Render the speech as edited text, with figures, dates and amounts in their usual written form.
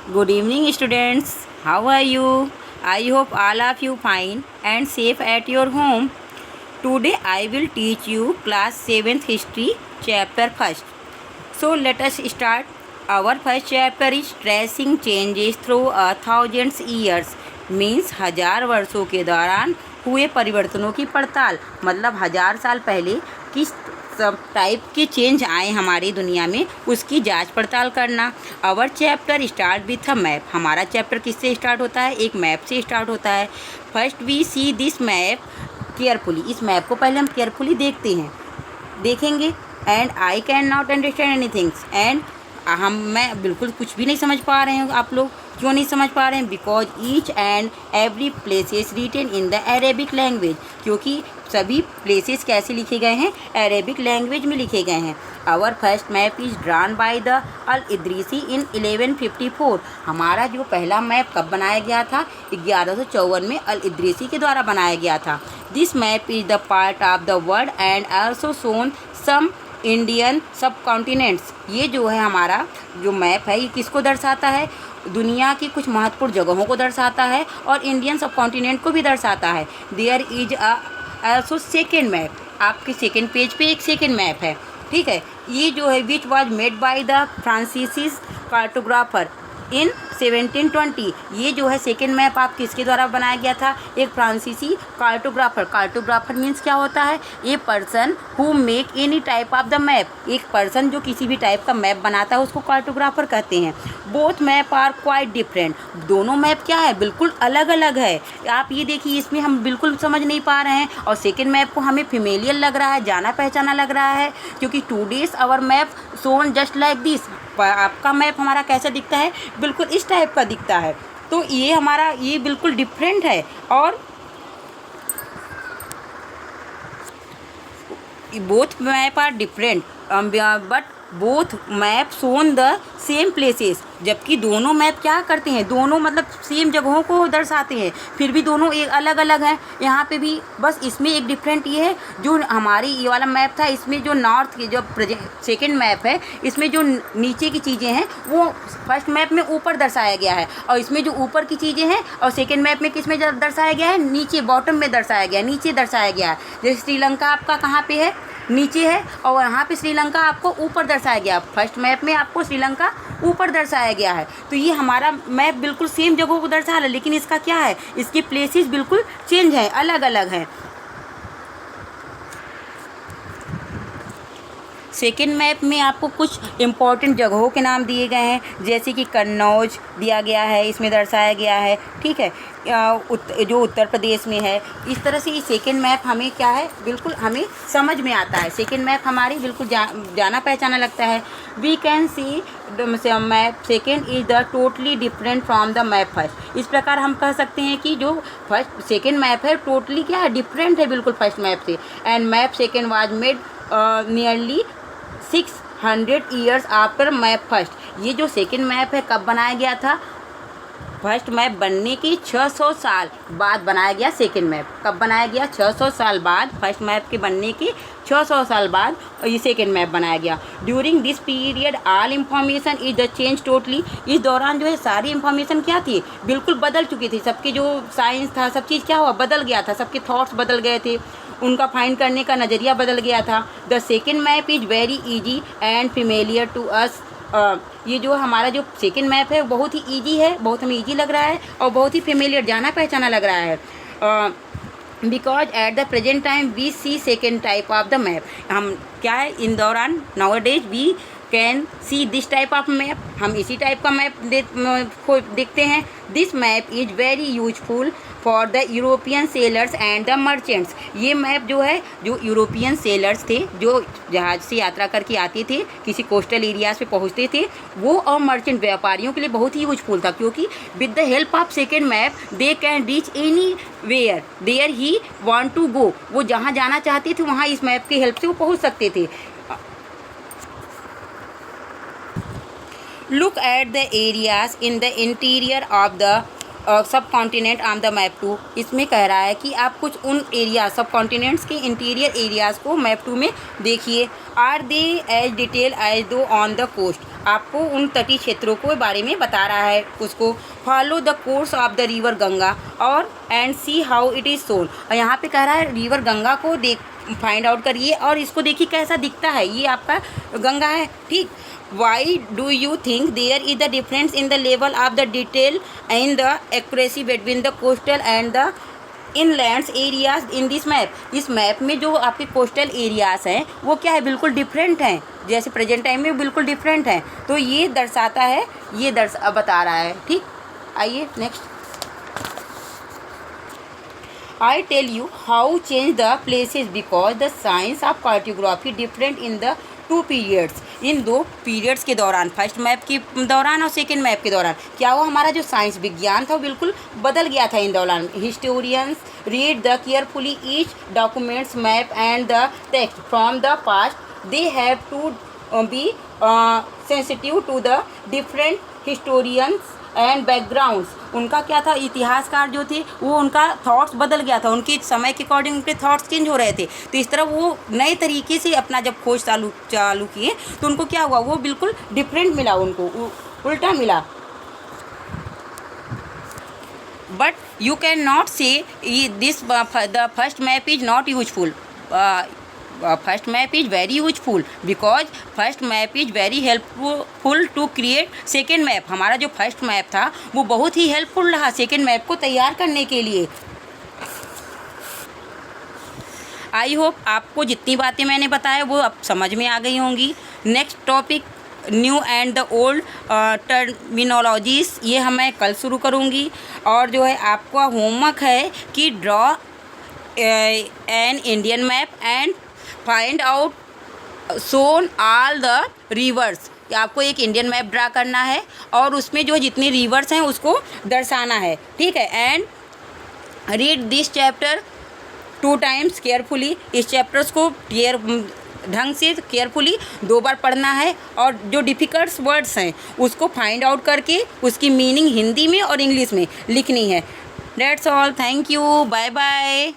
Good evening, students. How are you? I hope all of you fine and safe at your home. Today I will teach you class 7th history chapter first. So let us start. Our first chapter is tracing changes through a thousands years. Means 1000 वर्षों के दौरान हुए परिवर्तनों की पड़ताल, मतलब 1000 साल पहले किस सब टाइप के चेंज आए हमारी दुनिया में, उसकी जांच पड़ताल करना। Our chapter start with a map. हमारा चैप्टर किससे स्टार्ट होता है? एक मैप से स्टार्ट होता है। First we see this map carefully. इस मैप को पहले हम केयरफुली देखेंगे। And I can not understand anything. And मैं बिल्कुल कुछ भी नहीं समझ पा रहे हैं। आप लोग क्यों नहीं समझ पा रहे हैं? Because each and every places written in the Arabic language. क्योंकि सभी प्लेसेस कैसे लिखे गए हैं? अरेबिक लैंग्वेज में लिखे गए हैं। Our first map is drawn by the al Idrisi in 1154। हमारा जो पहला मैप कब बनाया गया था? 1154 में अल इद्रीसी के द्वारा बनाया गया था। This map is the part of the world and also shown some Indian sub continents. ये जो है हमारा जो मैप है, ये किसको दर्शाता है? दुनिया की कुछ महत्वपूर्ण जगहों को दर्शाता है और इंडियन सब कॉन्टिनेंट को भी दर्शाता है। There is also second map. आपके सेकेंड पेज पे एक सेकेंड मैप है, ठीक है। ये जो है which was made by the फ्रांसीसी कार्टोग्राफर इन 1720। ये जो है सेकेंड मैप आप किसके द्वारा बनाया गया था? एक फ्रांसीसी कार्टोग्राफर। कार्टोग्राफर मीन्स क्या होता है? A person who make any type of the map. एक पर्सन जो किसी भी टाइप का मैप बनाता है उसको कार्टोग्राफर कहते हैं। Both map are quite different. दोनों मैप क्या है? बिल्कुल अलग अलग है। आप ये देखिए, इसमें हम बिल्कुल समझ नहीं पा रहे हैं और सेकेंड मैप को हमें फेमिलियर लग रहा है, जाना पहचाना लग रहा है, क्योंकि today's our map shown just like this. आपका मैप हमारा कैसा दिखता है? बिल्कुल इस टाइप का दिखता है। तो ये हमारा ये बिल्कुल डिफरेंट है। और both map are different but both map shown the same places. जबकि दोनों मैप क्या करते हैं? दोनों मतलब सेम जगहों को दर्शाते हैं, फिर भी दोनों एक अलग अलग हैं। यहाँ पे भी बस इसमें एक डिफरेंट ये है, जो हमारी ये वाला मैप था इसमें जो नॉर्थ की जो सेकेंड मैप है, इसमें जो नीचे की चीज़ें हैं वो फर्स्ट मैप में ऊपर दर्शाया गया है, और इसमें जो ऊपर की चीज़ें हैं और सेकेंड मैप में किस में दर्शाया गया है? नीचे, बॉटम में दर्शाया गया है, नीचे दर्शाया गया है। जैसे श्रीलंका आपका कहाँ पे है? नीचे है, और यहाँ पे श्रीलंका आपको ऊपर दर्शाया गया। फर्स्ट मैप में आपको श्रीलंका ऊपर दर्शाया गया है। तो ये हमारा मैप बिल्कुल सेम जगहों को दर्शा रहा है, लेकिन इसका क्या है? इसके प्लेसेस बिल्कुल चेंज है, अलग अलग हैं। सेकेंड मैप में आपको कुछ इम्पॉर्टेंट जगहों के नाम दिए गए हैं, जैसे कि कन्नौज दिया गया है, इसमें दर्शाया गया है, ठीक है, जो उत्तर प्रदेश में है। इस तरह से ये सेकेंड मैप हमें क्या है? बिल्कुल हमें समझ में आता है। सेकेंड मैप हमारी बिल्कुल जाना पहचाना लगता है। We can see map second is the totally different from the map first. इस प्रकार हम कह सकते हैं कि जो फर्स्ट सेकेंड मैप है टोटली क्या है? डिफरेंट है बिल्कुल फर्स्ट मैप से। And map second was made nearly 600 years after map first. ये जो सेकेंड मैप है कब बनाया गया था? फर्स्ट मैप बनने के 600 साल बाद बनाया गया सेकेंड मैप। कब बनाया गया? 600 साल बाद। फर्स्ट मैप के बनने के 600 साल बाद ये सेकेंड मैप बनाया गया। During this period all information is the change totally. इस दौरान जो है सारी इंफॉर्मेशन क्या थी? बिल्कुल बदल चुकी थी। सबकी जो साइंस था, सब चीज़ क्या हुआ? बदल गया था। सबके थॉट्स बदल गए थे, उनका फाइंड करने का नज़रिया बदल गया था। The second map is very easy and familiar to us. ये जो हमारा जो सेकेंड मैप है बहुत ही ईजी है, बहुत हमें ईजी लग रहा है और बहुत ही फेमिलियर, जाना पहचाना लग रहा है। Because at the present time we see second type of the map. हम क्या है इन दौरान nowadays we can see this type of map. हम इसी टाइप का मैप देखते हैं। This map is very useful for the European sailors and the merchants. ये मैप जो है, जो यूरोपियन सेलर्स थे, जो जहाज़ से यात्रा करके आते थे, किसी कोस्टल एरियाज़ पे पहुँचते थे, वो और मर्चेंट व्यापारियों के लिए बहुत ही यूजफुल था। क्योंकि with the help of second map they can reach any where there he want to go. वो जहाँ जाना चाहते थे वहाँ इस मैप की हेल्प से वो पहुँच सकते थे। Look at the areas in the interior of the सब कॉन्टिनेंट ऑन द मैप 2। इसमें कह रहा है कि आप कुछ उन एरिया सब कॉन्टिनेंट्स के इंटीरियर एरियाज़ को मैप 2 में देखिए। Are they as detail as those on the coast. आपको उन तटीय क्षेत्रों के बारे में बता रहा है उसको। Follow the course of the river Ganga और and see how it is shown. और यहाँ पे कह रहा है रिवर गंगा को फाइंड आउट करिए और इसको देखिए कैसा दिखता है, ये आपका गंगा है, ठीक। Why do you think there is the difference in the level of the detail and the accuracy between the coastal and the inlands areas in this map. इस मैप में जो आपके कोस्टल एरियाज हैं वो क्या है, बिल्कुल डिफरेंट हैं, जैसे प्रेजेंट टाइम में बिल्कुल डिफरेंट हैं। तो ये दर्शाता है, ये बता रहा है, ठीक। आइए next. I tell you how change the places because the science of cartography different in the two periods. इन दो पीरियड्स के दौरान, फर्स्ट मैप के दौरान और सेकेंड मैप के दौरान क्या हुआ, हमारा जो साइंस विज्ञान था वो बिल्कुल बदल गया था इन दौरान। Historians read the carefully each documents map and the text from the past. They have to be sensitive to the different historians and backgrounds. उनका क्या था, इतिहासकार जो थे वो उनका थॉट्स बदल गया था, उनके समय के अकॉर्डिंग उनके थॉट्स चेंज हो रहे थे। तो इस तरह वो नए तरीके से अपना जब खोज चालू किए तो उनको क्या हुआ, वो बिल्कुल डिफरेंट मिला, उनको उल्टा मिला। But you can not say this the first map is not useful. First map is very useful because first map is very helpful to create second map. हमारा जो फर्स्ट मैप था वो बहुत ही हेल्पफुल रहा सेकेंड मैप को तैयार करने के लिए। आई होप आपको जितनी बातें मैंने बताया वो अब समझ में आ गई होंगी। Next topic new and the old terminologies, ये हमें कल शुरू करूँगी। और जो है आपका होमवर्क है कि draw an Indian map and find out shown all the rivers. आपको एक इंडियन मैप ड्रा करना है और उसमें जो जितनी रिवर्स हैं उसको दर्शाना है, ठीक है। And read this chapter 2 times carefully. इस चैप्टर्स को ढंग से केयरफुली 2 बार पढ़ना है और जो डिफ़िकल्ट वर्ड्स हैं उसको फाइंड आउट करके उसकी मीनिंग हिंदी में और इंग्लिश में लिखनी है। That's all, thank you, bye bye.